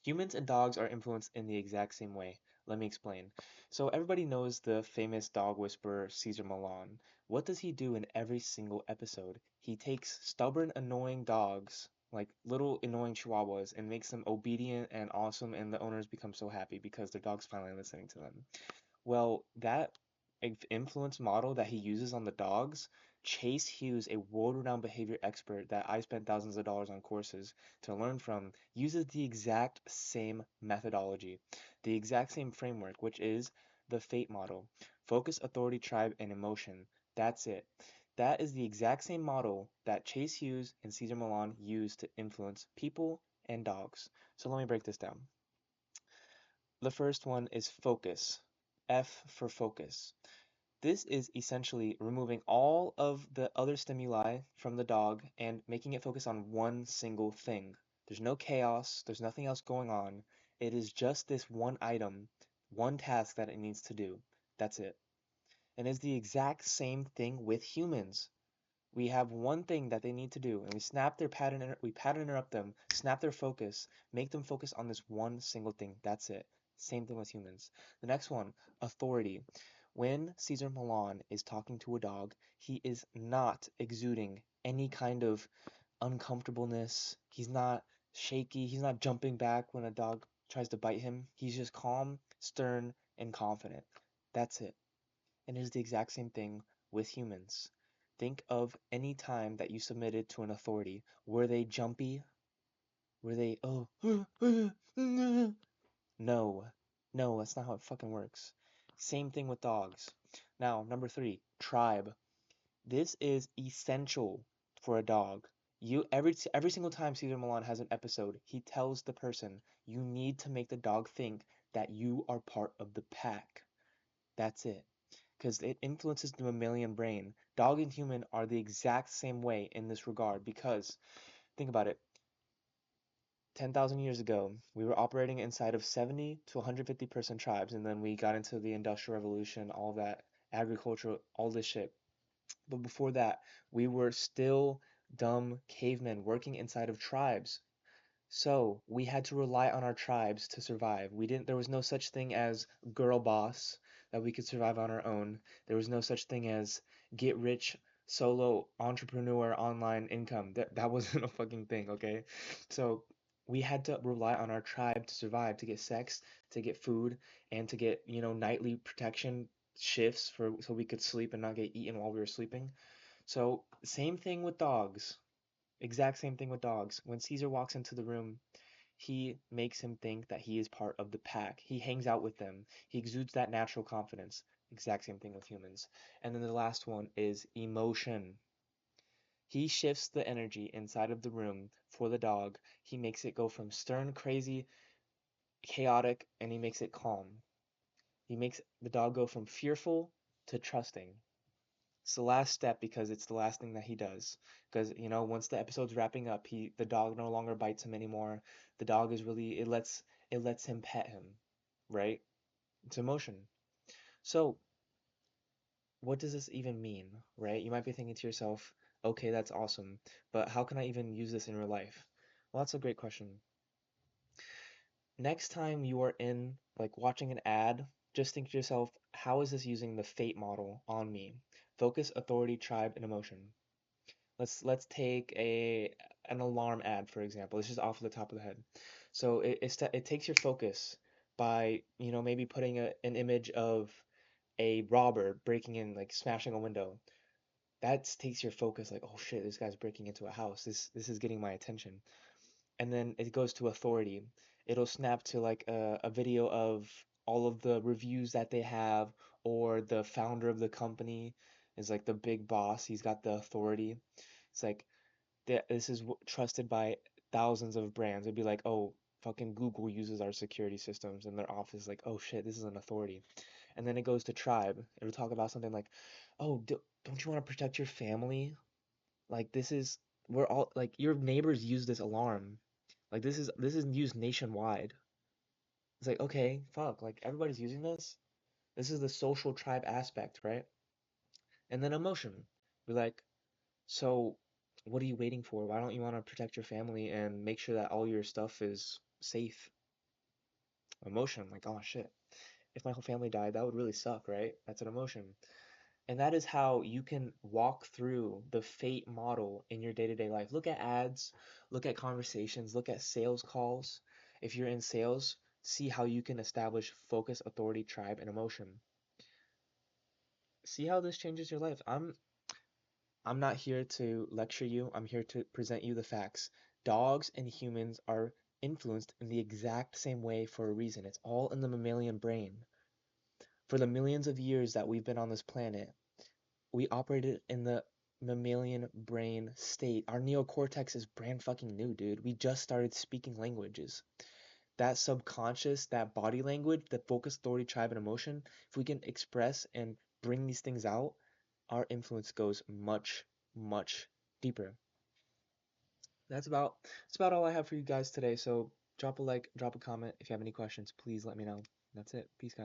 Humans and dogs are influenced in the exact same way. Let me explain. So everybody knows the famous dog whisperer Caesar Milan. What does he do in every single episode? He takes stubborn, annoying dogs, like little annoying chihuahuas, and makes them obedient and awesome, and the owners become so happy because their dog's finally listening to them. Well, that influence model that he uses on the dogs, Chase Hughes, a world-renowned behavior expert that I spent thousands of dollars on courses to learn from, uses the exact same methodology, the exact same framework, which is the FATE model. Focus, authority, tribe, and emotion. That's it. That is the exact same model that Chase Hughes and Cesar Millan use to influence people and dogs. So let me break this down. The first one is focus. F for focus. This is essentially removing all of the other stimuli from the dog and making it focus on one single thing. There's no chaos, there's nothing else going on. It is just this one item, one task that it needs to do. That's it. And it's the exact same thing with humans. We have one thing that they need to do, and we pattern interrupt them, snap their focus, make them focus on this one single thing. That's it. Same thing with humans. The next one, authority. When Caesar Milan is talking to a dog, he is not exuding any kind of uncomfortableness. He's not shaky. He's not jumping back when a dog tries to bite him. He's just calm, stern, and confident. That's it. And it is the exact same thing with humans. Think of any time that you submitted to an authority. Were they jumpy? Were they, oh, no, no, that's not how it fucking works. Same thing with dogs. Now, number three, tribe. This is essential for a dog. Every single time Cesar Milan has an episode, he tells the person, you need to make the dog think that you are part of the pack. That's it. Because it influences the mammalian brain. Dog and human are the exact same way in this regard because think about it. 10,000 years ago, we were operating inside of 70 to 150 person tribes, and then we got into the Industrial Revolution, all that agriculture, all this shit. But before that, we were still dumb cavemen working inside of tribes. So we had to rely on our tribes to survive. There was no such thing as girl boss that we could survive on our own. There was no such thing as get rich solo entrepreneur online income. That wasn't a fucking thing, okay? So we had to rely on our tribe to survive, to get sex, to get food, and to get, nightly protection shifts so we could sleep and not get eaten while we were sleeping. So same thing with dogs. Exact same thing with dogs. When Caesar walks into the room, he makes him think that he is part of the pack. He hangs out with them. He exudes that natural confidence. Exact same thing with humans. And then the last one is emotion. He shifts the energy inside of the room for the dog. He makes it go from stern, crazy, chaotic, and he makes it calm. He makes the dog go from fearful to trusting. It's the last step because it's the last thing that he does. Because once the episode's wrapping up, the dog no longer bites him anymore. The dog is really it lets him pet him, right? It's emotion. So what does this even mean, right? You might be thinking to yourself, okay, that's awesome, but how can I even use this in real life? Well, that's a great question. Next time you are in like watching an ad, just think to yourself, how is this using the fate model on me? Focus, authority, tribe, and emotion. Let's take a an alarm ad for example. It's just off the top of the head. So it takes your focus by maybe putting an image of a robber breaking in, like smashing a window. That takes your focus, like, oh shit, this guy's breaking into a house. This is getting my attention. And then it goes to authority. It'll snap to like a video of all of the reviews that they have, or the founder of the company is like the big boss. He's got the authority. It's like this is trusted by thousands of brands. It'd be like, oh, fucking Google uses our security systems in their office. Like, oh shit, this is an authority. And then it goes to tribe. It'll talk about something like, oh, don't you want to protect your family? Like, we're all like, your neighbors use this alarm. Like, this is used nationwide. It's like, okay, fuck, like everybody's using this. This is the social tribe aspect, right? And then emotion. Be like, so, what are you waiting for? Why don't you want to protect your family and make sure that all your stuff is safe? Emotion, like, oh shit, if my whole family died, that would really suck, right? That's an emotion. And that is how you can walk through the fate model in your day-to-day life. Look at ads, look at conversations, look at sales calls. If you're in sales, see how you can establish focus, authority, tribe, and emotion. See how this changes your life. I'm not here to lecture you. I'm here to present you the facts. Dogs and humans are influenced in the exact same way for a reason. It's all in the mammalian brain. For the millions of years that we've been on this planet, we operated in the mammalian brain state. Our neocortex is brand fucking new, dude. We just started speaking languages. That subconscious, that body language, the focus, authority, tribe, and emotion, if we can express and bring these things out, our influence goes much, much deeper. That's about all I have for you guys today. So drop a like, drop a comment. If you have any questions, please let me know. That's it. Peace, guys.